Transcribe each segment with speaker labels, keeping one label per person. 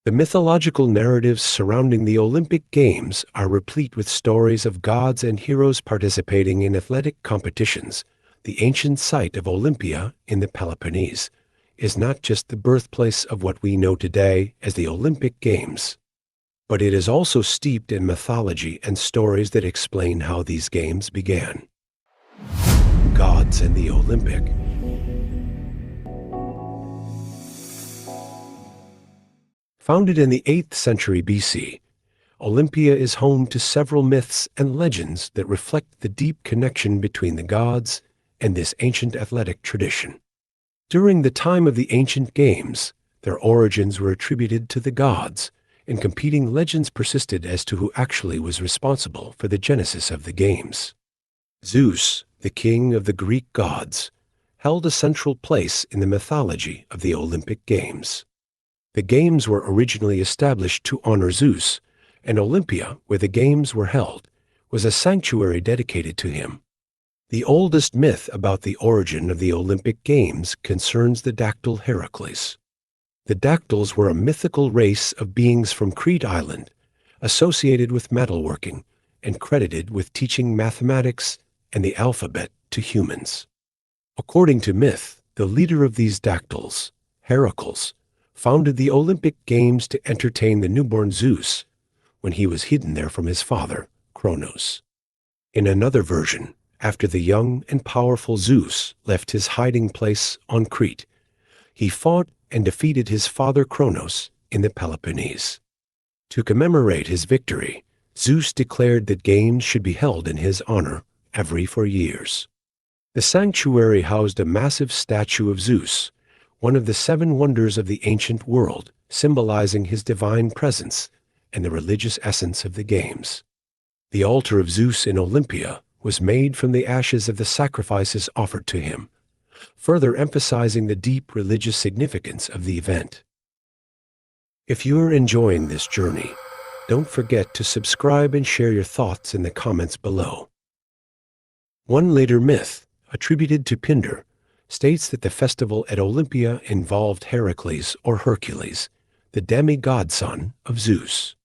Speaker 1: The mythological narratives surrounding the Olympic Games are replete with stories of gods and heroes participating in athletic competitions. The ancient site of Olympia in the Peloponnese is not just the birthplace of what we know today as the Olympic Games, but it is also steeped in mythology and stories that explain how these games began. Gods and the Olympic. Founded in the 8th century BC, Olympia is home to several myths and legends that reflect the deep connection between the gods and this ancient athletic tradition. During the time of the ancient games, their origins were attributed to the gods, and competing legends persisted as to who actually was responsible for the genesis of the games. Zeus, the king of the Greek gods, held a central place in the mythology of the Olympic Games. The games were originally established to honor Zeus, and Olympia, where the games were held, was a sanctuary dedicated to him. The oldest myth about the origin of the Olympic Games concerns the dactyl Hercules. The dactyls were a mythical race of beings from Crete Island, associated with metalworking and credited with teaching mathematics and the alphabet to humans. According to myth, the leader of these dactyls, Heracles, founded the Olympic Games to entertain the newborn Zeus when he was hidden there from his father, Cronos. In another version, after the young and powerful Zeus left his hiding place on Crete, he fought and defeated his father Cronos in the Peloponnese. To commemorate his victory, Zeus declared that games should be held in his honor every 4 years. The sanctuary housed a massive statue of Zeus, one of the 7 wonders of the ancient world, symbolizing his divine presence and the religious essence of the games. The altar of Zeus in Olympia was made from the ashes of the sacrifices offered to him, further emphasizing the deep religious significance of the event. If you're enjoying this journey, don't forget to subscribe and share your thoughts in the comments below. One later myth, attributed to Pindar, states that the festival at Olympia involved Heracles or Hercules, the demigod-son of Zeus.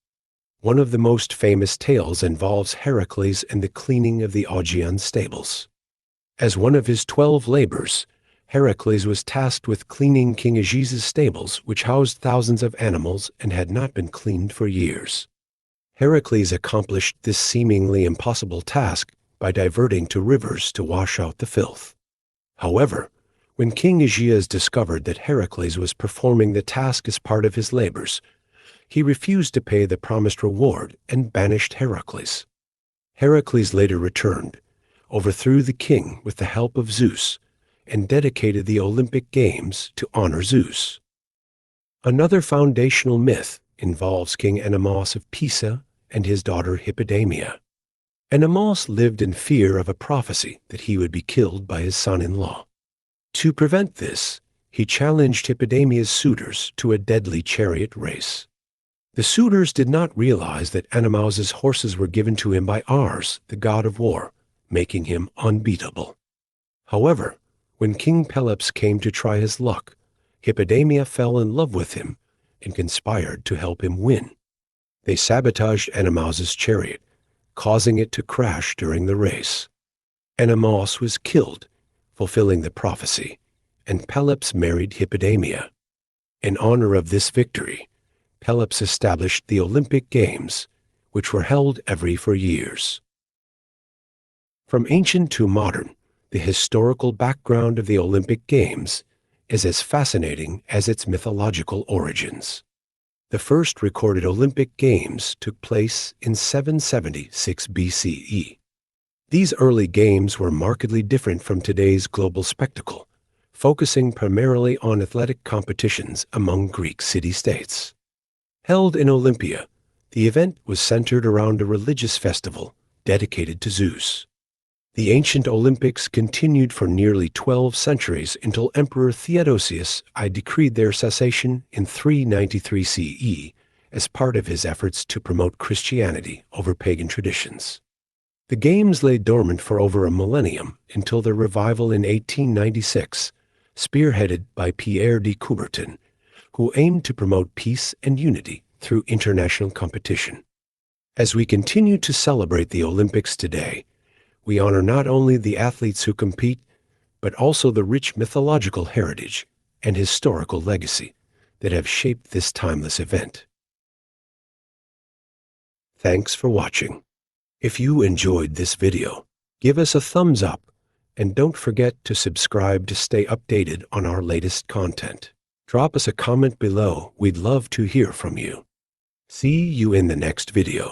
Speaker 1: One of the most famous tales involves Heracles and the cleaning of the Augean stables. As one of his 12 labors, Heracles was tasked with cleaning King Aegeus' stables, which housed thousands of animals and had not been cleaned for years. Heracles accomplished this seemingly impossible task by diverting to rivers to wash out the filth. However, when King Aegeus discovered that Heracles was performing the task as part of his labors, he refused to pay the promised reward and banished Heracles. Heracles later returned, overthrew the king with the help of Zeus, and dedicated the Olympic Games to honor Zeus. Another foundational myth involves King Enemos of Pisa and his daughter Hippodamia. Enemos lived in fear of a prophecy that he would be killed by his son-in-law. To prevent this, he challenged Hippodamia's suitors to a deadly chariot race. The suitors did not realize that Enemos's horses were given to him by Ares, the god of war, making him unbeatable. However, when King Pelops came to try his luck, Hippodamia fell in love with him and conspired to help him win. They sabotaged Enemos's chariot, causing it to crash during the race. Enemos was killed, fulfilling the prophecy, and Pelops married Hippodamia. In honor of this victory, Pelops established the Olympic Games, which were held every 4 years. From ancient to modern, the historical background of the Olympic Games is as fascinating as its mythological origins. The first recorded Olympic Games took place in 776 BCE. These early games were markedly different from today's global spectacle, focusing primarily on athletic competitions among Greek city-states. Held in Olympia, the event was centered around a religious festival dedicated to Zeus. The ancient Olympics continued for nearly 12 centuries until Emperor Theodosius I decreed their cessation in 393 CE as part of his efforts to promote Christianity over pagan traditions. The Games lay dormant for over a millennium until their revival in 1896, spearheaded by Pierre de Coubertin, who aim to promote peace and unity through international competition. As we continue to celebrate the Olympics today, we honor not only the athletes who compete, but also the rich mythological heritage and historical legacy that have shaped this timeless event. Thanks for watching. If you enjoyed this video, give us a thumbs up and don't forget to subscribe to stay updated on our latest content. Drop us a comment below. We'd love to hear from you. See you in the next video.